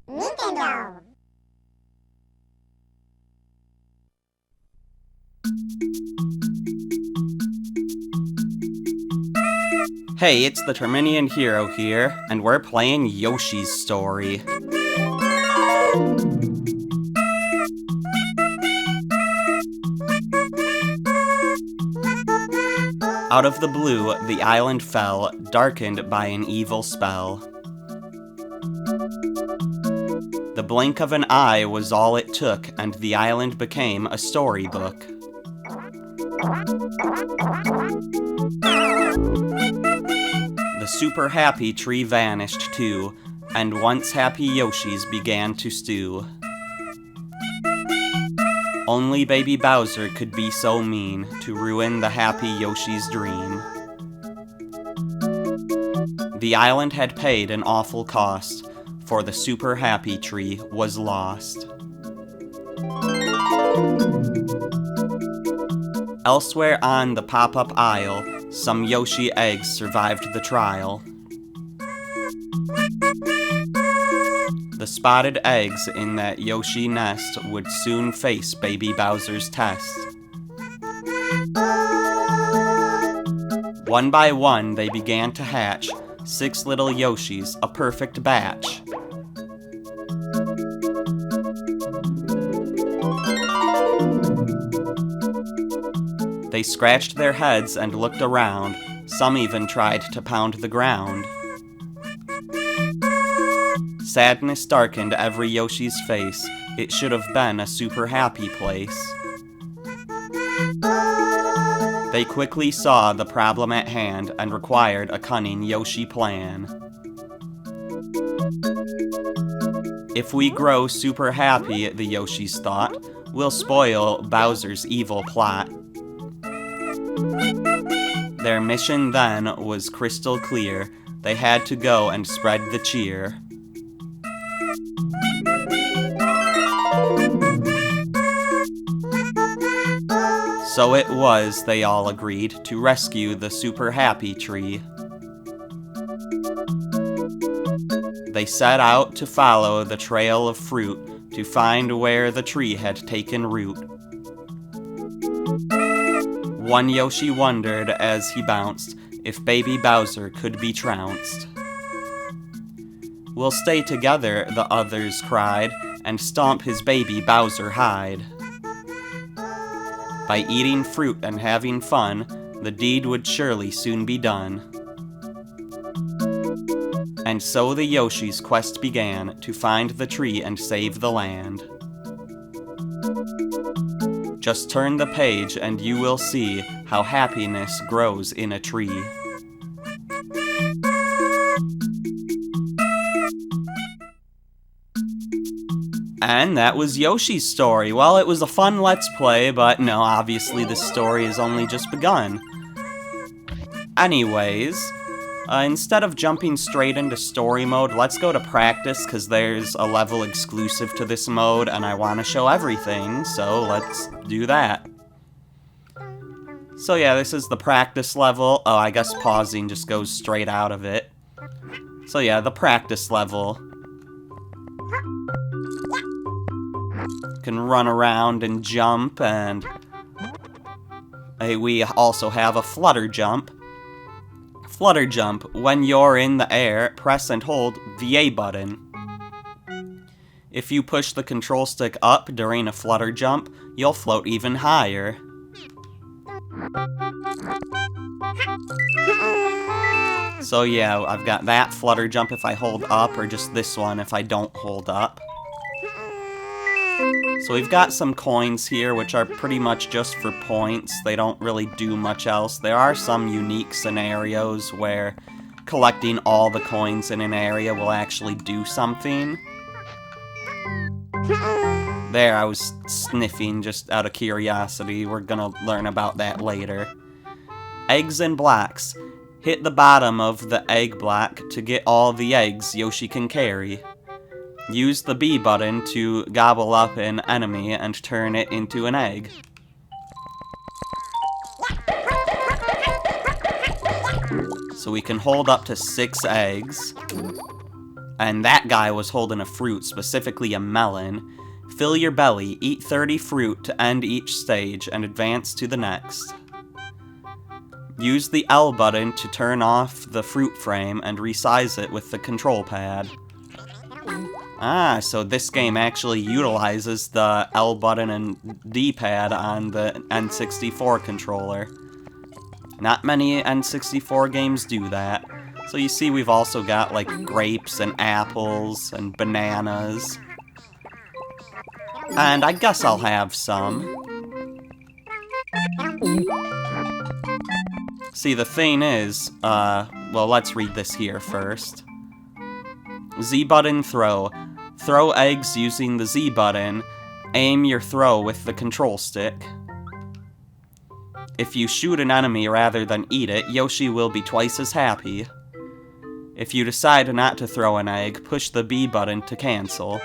Nintendo. Hey, it's the Terminian Hero here, and we're playing Yoshi's Story. Out of the blue, the island fell, darkened by an evil spell. The blink of an eye was all it took, and the island became a storybook. The super happy tree vanished too, and once happy Yoshis began to stew. Only baby Bowser could be so mean to ruin the happy Yoshi's dream. The island had paid an awful cost, for the super happy tree was lost. Elsewhere on the pop-up aisle, some Yoshi eggs survived the trial. The spotted eggs in that Yoshi nest would soon face baby Bowser's test. One by one they began to hatch, 6 little Yoshis, a perfect batch. They scratched their heads and looked around, some even tried to pound the ground. Sadness darkened every Yoshi's face, it should have been a super happy place. They quickly saw the problem at hand and required a cunning Yoshi plan. If we grow super happy, the Yoshis thought, we'll spoil Bowser's evil plot. Their mission then was crystal clear, they had to go and spread the cheer. So it was, they all agreed, to rescue the super happy tree. They set out to follow the trail of fruit, to find where the tree had taken root. One Yoshi wondered as he bounced if baby Bowser could be trounced. We'll stay together, the others cried, and stomp his baby Bowser hide. By eating fruit and having fun, the deed would surely soon be done. And so the Yoshi's quest began to find the tree and save the land. Just turn the page and you will see how happiness grows in a tree. And that was Yoshi's Story. Well, it was a fun Let's Play, but no, obviously this story has only just begun. Anyways, instead of jumping straight into story mode, let's go to practice, because there's a level exclusive to this mode, and I want to show everything, so let's do that. So yeah, this is the practice level. Oh, I guess pausing just goes straight out of it. So yeah, the practice level. Can run around and jump, and we also have a flutter jump. Flutter jump, when you're in the air, press and hold the A button. If you push the control stick up during a flutter jump, you'll float even higher. So yeah, I've got that flutter jump if I hold up, or just this one if I don't hold up. So we've got some coins here, which are pretty much just for points. They don't really do much else. There are some unique scenarios where collecting all the coins in an area will actually do something. There, I was sniffing just out of curiosity. We're gonna learn about that later. Eggs and blocks. Hit the bottom of the egg block to get all the eggs Yoshi can carry. Use the B button to gobble up an enemy and turn it into an egg. So we can hold up to 6 eggs. And that guy was holding a fruit, specifically a melon. Fill your belly, eat 30 fruit to end each stage, and advance to the next. Use the L button to turn off the fruit frame and resize it with the control pad. Ah, so this game actually utilizes the L button and D-pad on the N64 controller. Not many N64 games do that. So you see we've also got like grapes and apples and bananas. And I guess I'll have some. See, the thing is, well, let's read this here first. Z button throw. Throw eggs using the Z button. Aim your throw with the control stick. If you shoot an enemy rather than eat it, Yoshi will be twice as happy. If you decide not to throw an egg, push the B button to cancel.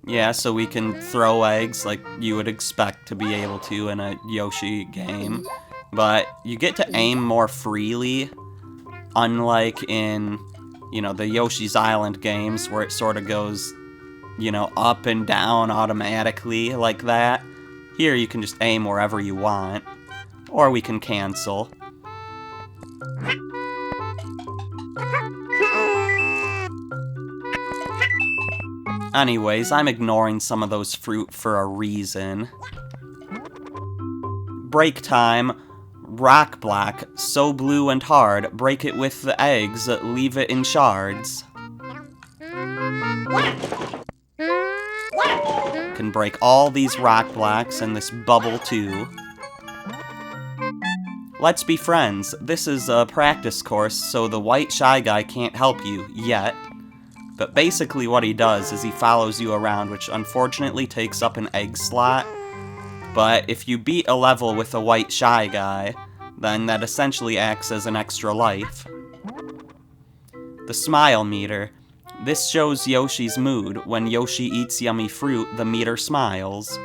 Yeah, so we can throw eggs like you would expect to be able to in a Yoshi game. But you get to aim more freely, unlike in, you know, the Yoshi's Island games where it sort of goes, you know, up and down automatically like that. Here you can just aim wherever you want. Or we can cancel. Anyways, I'm ignoring some of those fruit for a reason. Break time. Rock block. So blue and hard. Break it with the eggs. Leave it in shards. Can break all these rock blocks and this bubble too. Let's be friends. This is a practice course, so the white shy guy can't help you, yet. But basically what he does is he follows you around, which unfortunately takes up an egg slot. But if you beat a level with a white shy guy, then that essentially acts as an extra life. The smile meter. This shows Yoshi's mood. When Yoshi eats yummy fruit, the meter smiles.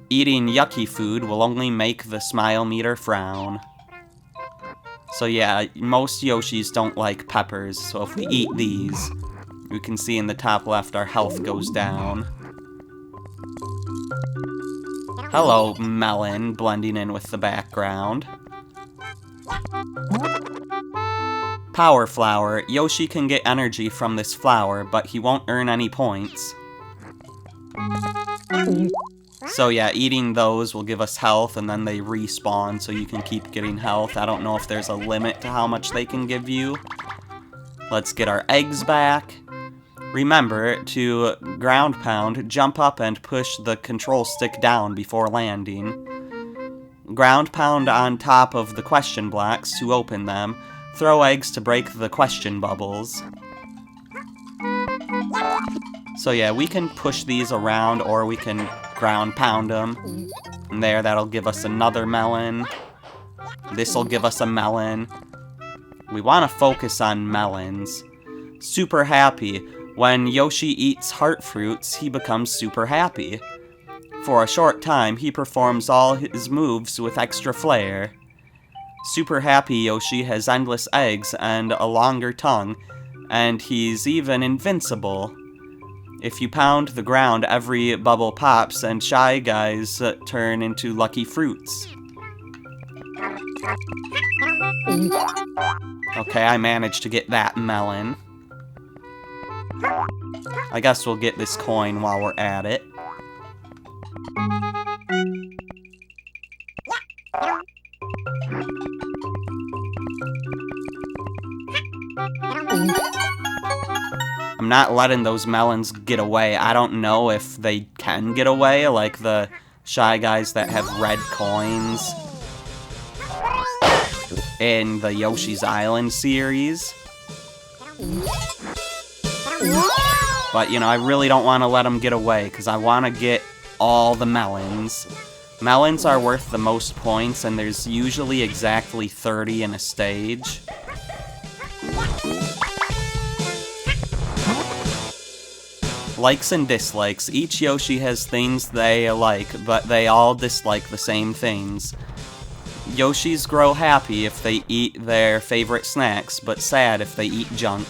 Eating yucky food will only make the smile meter frown. So yeah, most Yoshis don't like peppers, so if we eat these, you can see in the top left our health goes down. Hello, melon, blending in with the background. Power flower. Yoshi can get energy from this flower, but he won't earn any points. So yeah, eating those will give us health, and then they respawn, so you can keep getting health. I don't know if there's a limit to how much they can give you. Let's get our eggs back. Remember to ground pound, jump up and push the control stick down before landing. Ground pound on top of the question blocks to open them. Throw eggs to break the question bubbles. So yeah, we can push these around or we can ground pound them. And there, that'll give us another melon. This'll give us a melon. We want to focus on melons. Super happy. When Yoshi eats heart fruits, he becomes super happy. For a short time, he performs all his moves with extra flair. Super happy Yoshi has endless eggs and a longer tongue, and he's even invincible. If you pound the ground, every bubble pops, and shy guys turn into lucky fruits. Okay, I managed to get that melon. I guess we'll get this coin while we're at it. I'm not letting those melons get away. I don't know if they can get away, like the shy guys that have red coins in the Yoshi's Island series. But, you know, I really don't want to let them get away, because I want to get all the melons. Melons are worth the most points, and there's usually exactly 30 in a stage. Likes and dislikes. Each Yoshi has things they like, but they all dislike the same things. Yoshis grow happy if they eat their favorite snacks, but sad if they eat junk.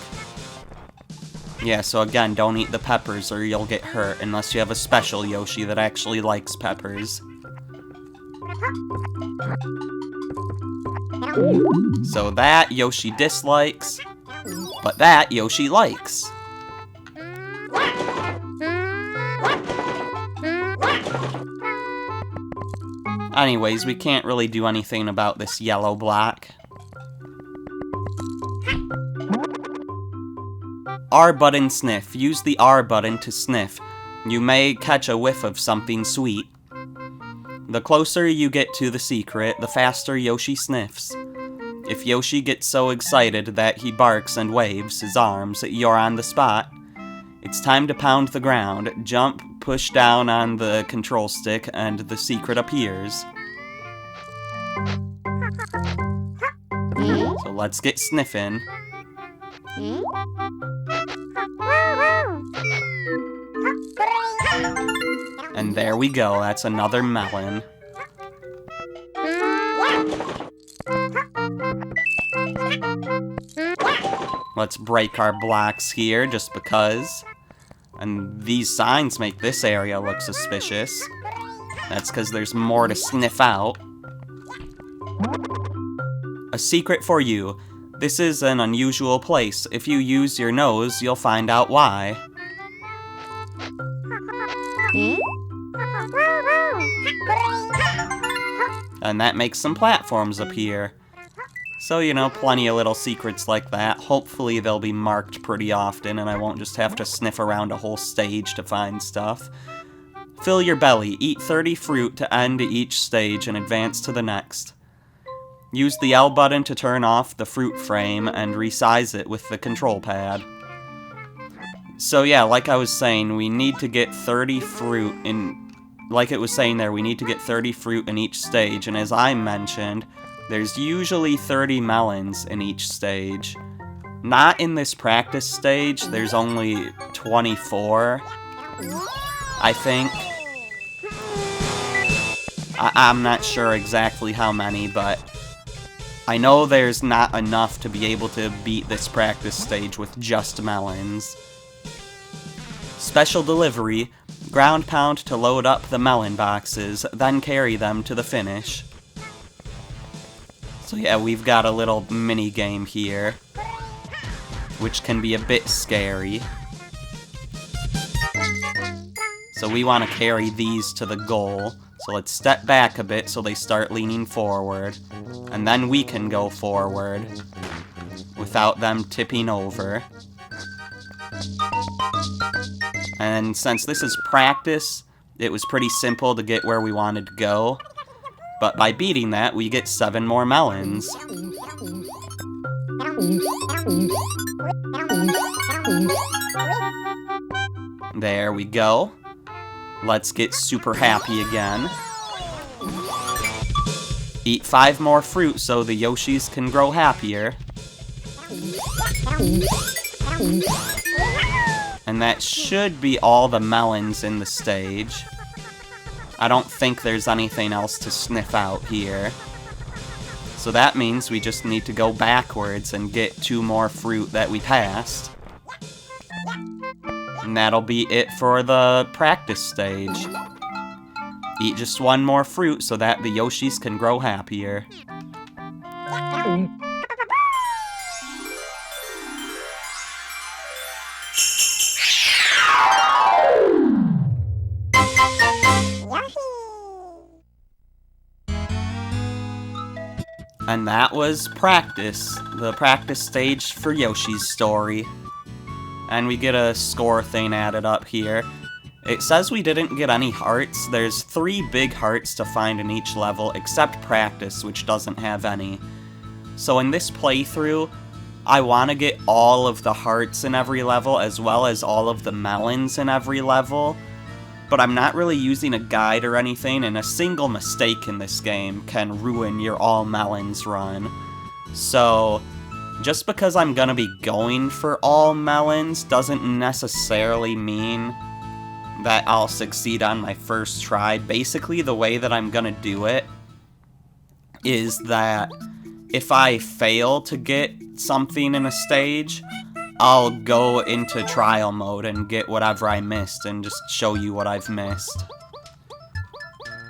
Yeah, so again, don't eat the peppers or you'll get hurt, unless you have a special Yoshi that actually likes peppers. So that Yoshi dislikes, but that Yoshi likes. Anyways, we can't really do anything about this yellow block. R button sniff. Use the R button to sniff. You may catch a whiff of something sweet. The closer you get to the secret, the faster Yoshi sniffs. If Yoshi gets so excited that he barks and waves his arms, you're on the spot. It's time to pound the ground, jump, push down on the control stick, and the secret appears. So let's get sniffing. And there we go, that's another melon. Let's break our blocks here, just because. And these signs make this area look suspicious. That's because there's more to sniff out. A secret for you. This is an unusual place. If you use your nose, you'll find out why. And that makes some platforms appear. So, you know, plenty of little secrets like that. Hopefully they'll be marked pretty often and I won't just have to sniff around a whole stage to find stuff. Fill your belly. Eat 30 fruit to end each stage and advance to the next. Use the L button to turn off the fruit frame and resize it with the control pad. So yeah, like I was saying, we need to get 30 fruit in... Like it was saying there, we need to get 30 fruit in each stage, and as I mentioned, there's usually 30 melons in each stage. Not in this practice stage, there's only 24, I think. I'm not sure exactly how many, but I know there's not enough to be able to beat this practice stage with just melons. Special delivery. Ground pound to load up the melon boxes, then carry them to the finish. So yeah, we've got a little mini game here, which can be a bit scary. So we want to carry these to the goal. So let's step back a bit so they start leaning forward, and then we can go forward without them tipping over. And since this is practice, it was pretty simple to get where we wanted to go. But by beating that, we get 7 more melons. There we go. Let's get super happy again. Eat 5 more fruit so the Yoshis can grow happier. And that should be all the melons in the stage. I don't think there's anything else to sniff out here. So that means we just need to go backwards and get 2 more fruit that we passed. And that'll be it for the practice stage. Eat just 1 more fruit so that the Yoshis can grow happier. And that was practice, the practice stage for Yoshi's story. And we get a score thing added up here. It says we didn't get any hearts. There's 3 big hearts to find in each level, except practice, which doesn't have any. So in this playthrough, I want to get all of the hearts in every level, as well as all of the melons in every level. But I'm not really using a guide or anything, and a single mistake in this game can ruin your all melons run. So, just because I'm gonna be going for all melons doesn't necessarily mean that I'll succeed on my first try. Basically, the way that I'm gonna do it is that if I fail to get something in a stage, I'll go into trial mode and get whatever I missed and just show you what I've missed.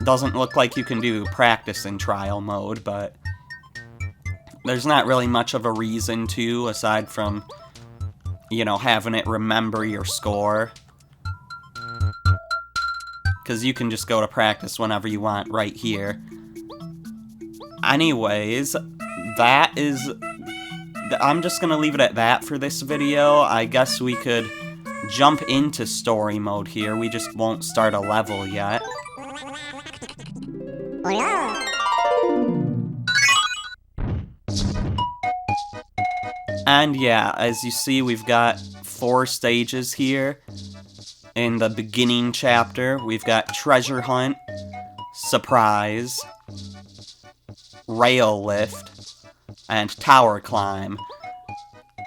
Doesn't look like you can do practice in trial mode, but there's not really much of a reason to, aside from, you know, having it remember your score. Because you can just go to practice whenever you want right here. Anyways, that is... I'm just gonna leave it at that for this video. I guess we could jump into story mode here. We just won't start a level yet. Oh yeah. And yeah, as you see, we've got 4 stages here. In the beginning chapter, we've got Treasure Hunt, Surprise, Rail Lift, and Tower Climb.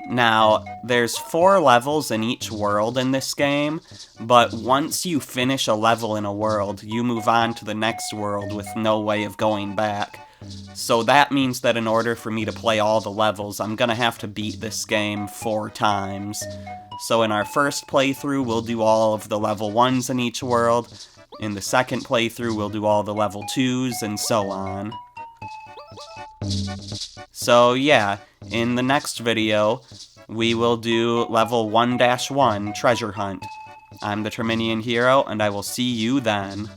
Now, there's 4 levels in each world in this game, but once you finish a level in a world, you move on to the next world with no way of going back. So that means that in order for me to play all the levels, I'm gonna have to beat this game 4 times. So in our first playthrough, we'll do all of the level 1s in each world. In the second playthrough, we'll do all the level 2s, and so on. So yeah, in the next video, we will do level 1-1, Treasure Hunt. I'm the Terminian Hero, and I will see you then.